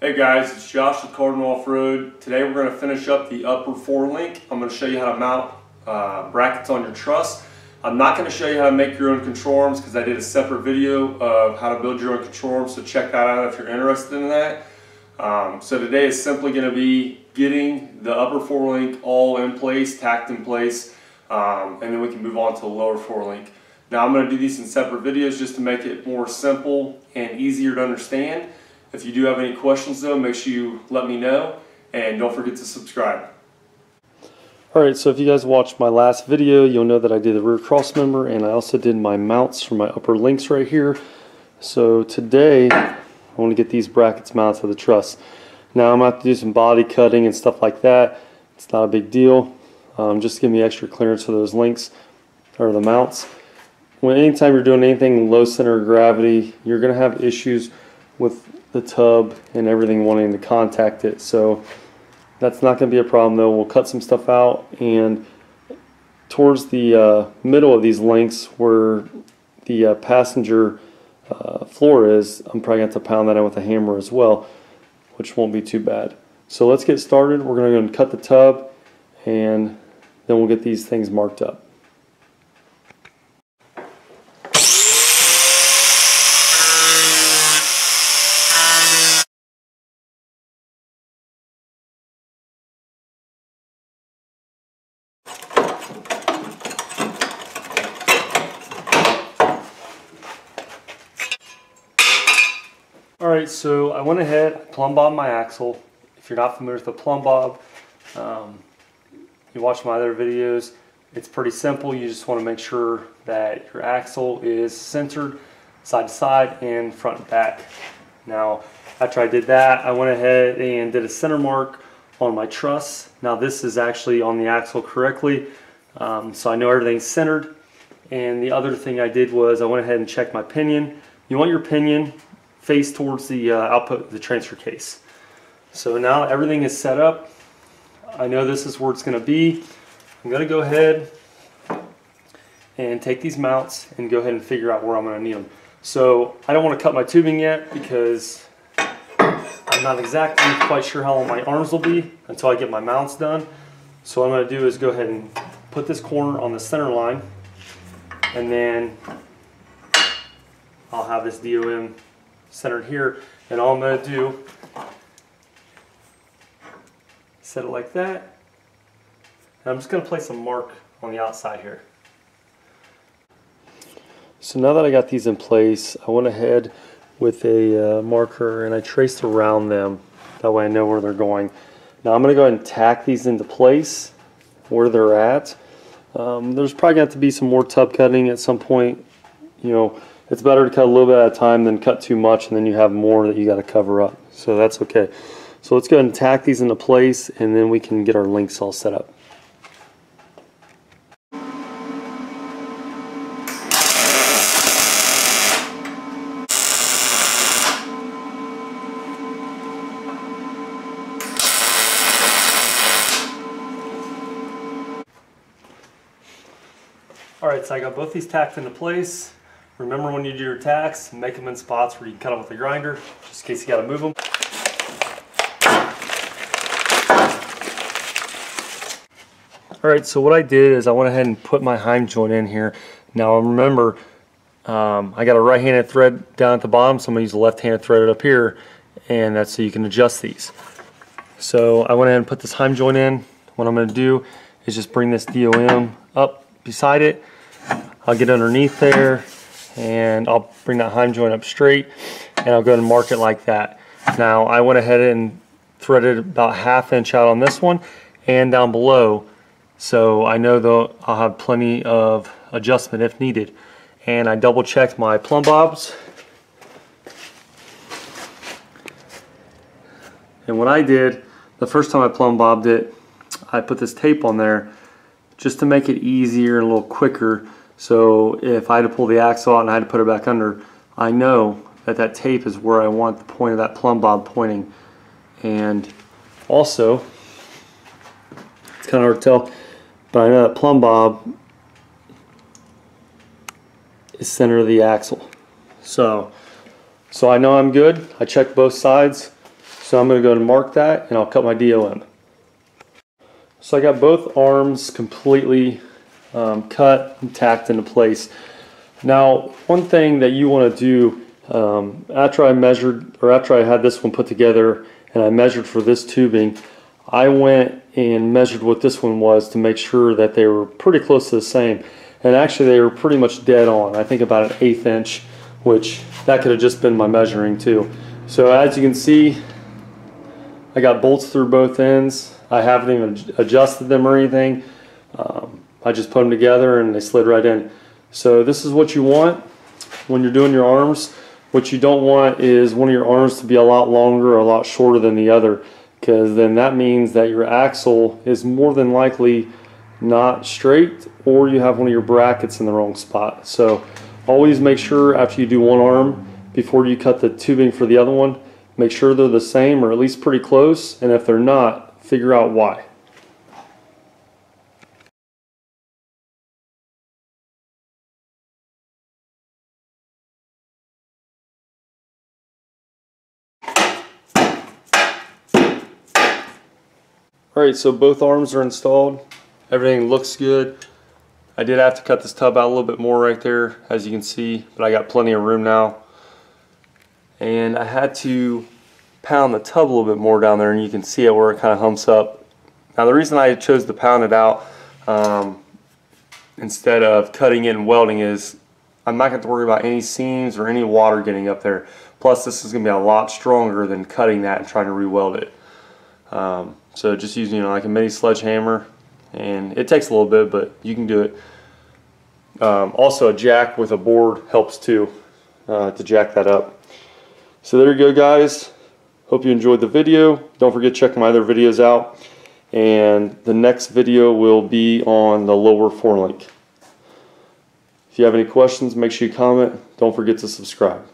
Hey guys, it's Josh with Cardinal Offroad. Today we're going to finish up the upper forelink. I'm going to show you how to mount brackets on your truss. I'm not going to show you how to make your own control arms because I did a separate video of how to build your own control arms, so check that out if you're interested in that. So today is simply going to be getting the upper forelink all in place, tacked in place, and then we can move on to the lower forelink. Now I'm going to do these in separate videos just to make it more simple and easier to understand. If you do have any questions though, make sure you let me know, and don't forget to subscribe. Alright, so if you guys watched my last video, you'll know that I did the rear cross member and I also did my mounts for my upper links right here. So today I want to get these brackets mounted to the truss. Now I'm going to have to do some body cutting and stuff like that. It's not a big deal. Just give me extra clearance for those links or the mounts. Anytime you're doing anything low center of gravity, you're going to have issues with the tub and everything wanting to contact it. So that's not going to be a problem though. We'll cut some stuff out, and towards the middle of these links where the passenger floor is, I'm probably going to have to pound that in with a hammer as well, which won't be too bad. So let's get started. We're going to go and cut the tub, and then we'll get these things marked up. Alright, so I went ahead, I plumb bobbed my axle. If you're not familiar with the plumb bob, you watch my other videos, it's pretty simple. You just want to make sure that your axle is centered side to side and front and back. Now, after I did that, I went ahead and did a center mark on my truss. Now this is actually on the axle correctly, so I know everything's centered. And the other thing I did was I went ahead and checked my pinion. You want your pinion face towards the output of the transfer case. So now everything is set up. I know this is where it's going to be. I'm going to go ahead and take these mounts and go ahead and figure out where I'm going to need them. So I don't want to cut my tubing yet because I'm not exactly quite sure how long my arms will be until I get my mounts done. So what I'm going to do is go ahead and put this corner on the center line, and then I'll have this DOM centered here, and all I'm going to do, set it like that, and I'm just going to place a mark on the outside here. So now that I got these in place, I went ahead with a marker and I traced around them. That way I know where they're going. Now I'm going to go ahead and tack these into place where they're at. There's probably going to have to be some more tub cutting at some point. You know, it's better to cut a little bit at a time than cut too much and then you have more that you got to cover up. So that's okay. So let's go ahead and tack these into place, and then we can get our links all set up. Alright, so I got both these tacked into place. Remember, when you do your tacks, make them in spots where you can cut them with a grinder, just in case you got to move them. Alright, so what I did is I went ahead and put my heim joint in here. Now remember, I got a right-handed thread down at the bottom, so I'm going to use a left-handed thread up here, and that's so you can adjust these. So I went ahead and put this heim joint in. What I'm going to do is just bring this DOM up beside it. I'll get underneath there, and I'll bring that heim joint up straight, and I'll go ahead and mark it like that. Now I went ahead and threaded about 1/2 inch out on this one and down below, so I know though I'll have plenty of adjustment if needed. And I double checked my plumb bobs, and what I did the first time I plumb bobbed it, I put this tape on there just to make it easier and a little quicker. So if I had to pull the axle out and I had to put it back under, I know that that tape is where I want the point of that plumb bob pointing. And also, it's kind of hard to tell, but I know that plumb bob is center of the axle. So I know I'm good. I checked both sides. So I'm going to go and mark that, and I'll cut my DOM. So I got both arms completely cut and tacked into place. Now, one thing that you want to do after I measured, or after I had this one put together and I measured for this tubing, I went and measured what this one was to make sure that they were pretty close to the same. And actually they were pretty much dead on. I think about an 1/8 inch, which that could have just been my measuring too. So as you can see, I got bolts through both ends. I haven't even adjusted them or anything. I just put them together and they slid right in. So this is what you want when you're doing your arms. What you don't want is one of your arms to be a lot longer or a lot shorter than the other, because then that means that your axle is more than likely not straight, or you have one of your brackets in the wrong spot. So always make sure after you do one arm, before you cut the tubing for the other one, make sure they're the same or at least pretty close, and if they're not, figure out why. Alright, so both arms are installed. Everything looks good. I did have to cut this tub out a little bit more right there, as you can see, but I got plenty of room now. And I had to pound the tub a little bit more down there, and you can see it where it kind of humps up. Now the reason I chose to pound it out instead of cutting it and welding is I'm not going to have to worry about any seams or any water getting up there. Plus this is going to be a lot stronger than cutting that and trying to re-weld it. So just using like a mini sledgehammer, and it takes a little bit, but you can do it. Also a jack with a board helps too, to jack that up. So there you go guys. Hope you enjoyed the video. Don't forget to check my other videos out, and the next video will be on the lower forelink. If you have any questions, make sure you comment. Don't forget to subscribe.